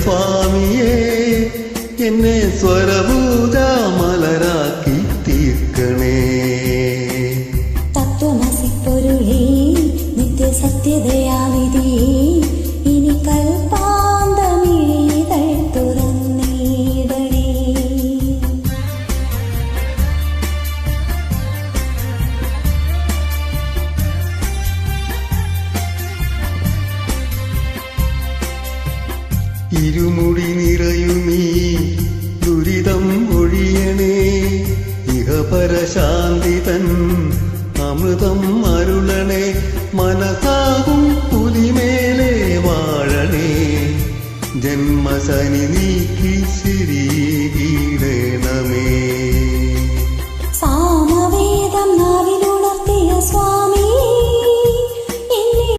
സ്വാമിയേ എന്നെ സ്വരഭൂജ മലരാക്കി തീർക്കണേ. തത്വമസിപ്പൊരുളേ നിത്യസത്യദയാനിധി ഇനി കൽപ്പാന്തമിഴികൾ തുറന്നിടണേ. ഇരുമുടി നിറയുമീ ദുരിതം ഒഴിയണേ. ഇഹപരശാന്തി തൻ അമൃതം അരുളണേ. മനസാകും പുലിമേലെ വാഴണേ. ജന്മശനി നീക്കി ശരി